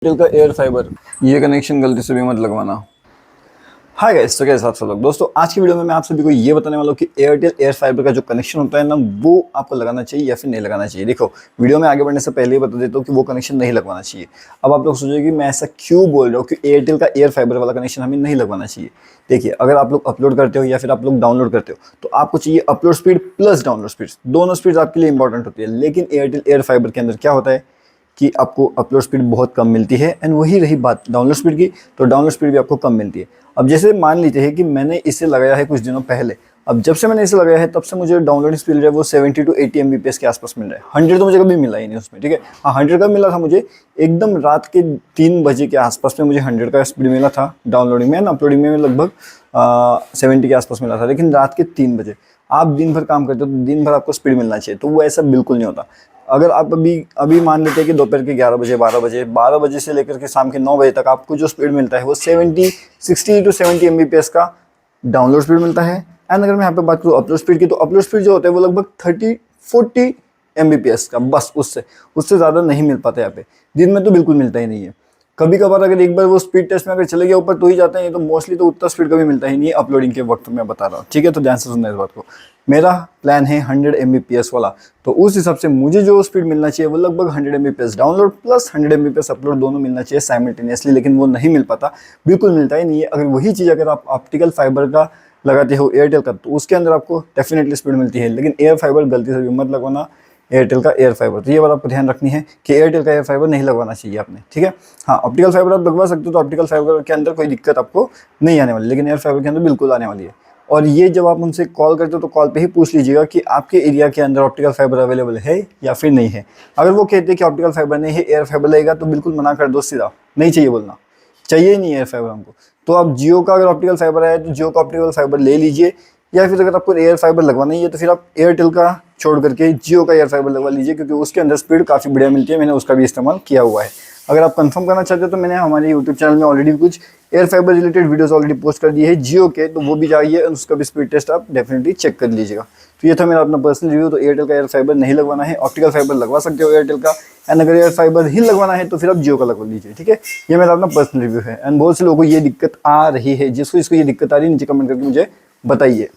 Airtel का air fibre, ये connection गलती से भी मत लगवाना। हाय गाइस, तो कैसे आप सब लोग। दोस्तों आज की वीडियो में मैं आप सभी को ये बताने वाला हूँ कि एयरटेल एयर फाइबर का जो कनेक्शन होता है ना, वो आपको लगाना चाहिए या फिर नहीं लगाना चाहिए। देखो, वीडियो में आगे बढ़ने से पहले ही बता देता हूँ कि वो कनेक्शन नहीं लगवाना चाहिए। अब आप लोग सोचेंगे कि मैं ऐसा क्यों बोल रहा हूँ कि एयरटेल का एयर फाइबर वाला कनेक्शन हमें नहीं लगवाना चाहिए। देखिए, अगर आप लोग अपलोड करते हो या फिर आप लोग डाउनलोड करते हो तो आपको चाहिए upload speed plus download speed, दोनों स्पीड आपके लिए इंपॉर्टेंट होती है। लेकिन एयरटेल एयर फाइबर के अंदर क्या होता है कि आपको अपलोड स्पीड बहुत कम मिलती है। एंड वही रही बात डाउनलोड स्पीड की, तो डाउनलोड स्पीड भी आपको कम मिलती है। अब जैसे मान लीजिए है कि मैंने इसे लगाया है कुछ दिनों पहले। अब जब से मैंने इसे लगाया है तब से मुझे डाउनलोड स्पीड जो है वो 70 to 80 MBPS के आसपास मिल रहा है। 100 तो मुझे कभी मिला ही नहीं उसमें, ठीक है। हाँ, 100 का मिला था मुझे एकदम रात के 3 बजे के आसपास में मुझे 100 का स्पीड मिला था डाउनलोडिंग में। एंड अपलोडिंग में लगभग 70 के आसपास मिला था, लेकिन रात के 3 बजे। आप दिन भर काम करते हो तो दिन भर आपको स्पीड मिलना चाहिए, तो वो ऐसा बिल्कुल नहीं होता। अगर आप अभी मान लेते हैं कि दोपहर के 11 बजे 12 बजे से लेकर के शाम के 9 बजे तक आपको जो स्पीड मिलता है वो 60 to 70 MBPS का डाउनलोड स्पीड मिलता है। एंड अगर मैं यहाँ पे बात करूँ अपलोड स्पीड की, तो अपलोड स्पीड जो होता है वो लगभग 30-40 MBPS का, बस उससे ज़्यादा नहीं मिल पाता यहाँ पे। दिन में तो बिल्कुल मिलता ही नहीं है। कभी कभार अगर एक बार वो स्पीड टेस्ट में अगर चले गया ऊपर तो ही जाते हैं, तो मोस्टली तो उतना स्पीड कभी मिलता ही नहीं है अपलोडिंग के वक्त मैं बता रहा हूँ, ठीक है। तो ध्यान से सुनना इस बात को। मेरा प्लान है 100 MBPS वाला, तो उस हिसाब से मुझे जो स्पीड मिलना चाहिए वो लगभग 100 MBPS download plus 100 MBPS upload दोनों मिलना चाहिए साइमल्टेनियसली, लेकिन वो नहीं मिल पाता, बिल्कुल मिलता ही नहीं है। अगर वही चीज़ अगर आप ऑप्टिकल फाइबर का लगाते हो एयरटेल का, तो उसके अंदर आपको डेफिनेटली स्पीड मिलती है। लेकिन एयर फाइबर गलती से भी मत लगवाना, एयरटेल का एयर फाइबर। तो ये बात आपको ध्यान रखनी है कि एयरटेल का एयर फाइबर नहीं लगवाना चाहिए आपने, ठीक है। हाँ, ऑप्टिकल फाइबर आप लगवा सकते हो, तो ऑप्टिकल फाइबर के अंदर कोई दिक्कत आपको नहीं आने वाली, लेकिन एयर फाइबर के अंदर बिल्कुल आने वाली है। और ये जब आप उनसे कॉल करते हो तो कॉल पे ही पूछ लीजिएगा कि आपके एरिया के अंदर ऑप्टिकल फाइबर अवेलेबल है या फिर नहीं है। अगर वो कहते हैं कि ऑप्टिकल फाइबर नहीं है, एयर फाइबर लगेगा, तो बिल्कुल मना कर दो सीधा, नहीं चाहिए बोलना, चाहिए ही नहीं एयर फाइबर हमको। तो आप जियो का अगर ऑप्टिकल फाइबर है तो जियो का ऑप्टिकल फाइबर ले लीजिए, या फिर अगर आपको एयर फाइबर लगवाना ही है तो फिर आप एयरटेल का छोड़ करके जियो का एयर फाइबर लगवा लीजिए, क्योंकि उसके अंदर स्पीड काफ़ी बढ़िया मिलती है। मैंने उसका भी इस्तेमाल किया हुआ है। अगर आप कंफर्म करना चाहते हो तो मैंने हमारे यूट्यूब चैनल में ऑलरेडी कुछ air fibre related videos already post कर दिए है जियो के, तो वो भी जाइए, उसका भी स्पीड टेस्ट आप डेफिनेटली चेक कर लीजिएगा। तो ये था मेरा अपना पर्सनल रिव्यू। तो एयरटेल का एयर फाइबर नहीं लगवाना है, ऑप्टिकल फाइबर लगवा सकते हो एयरटेल का। एंड अगर एयर फाइबर ही लगवाना है तो फिर आप जियो का लगवा लीजिए, ठीक है। ये मेरा अपना पर्सनल रिव्यू है। एंड बहुत से लोगों को ये दिक्कत आ रही है, जिसको इसको ये दिक्कत आ रही है नीचे कमेंट करके मुझे बताइए।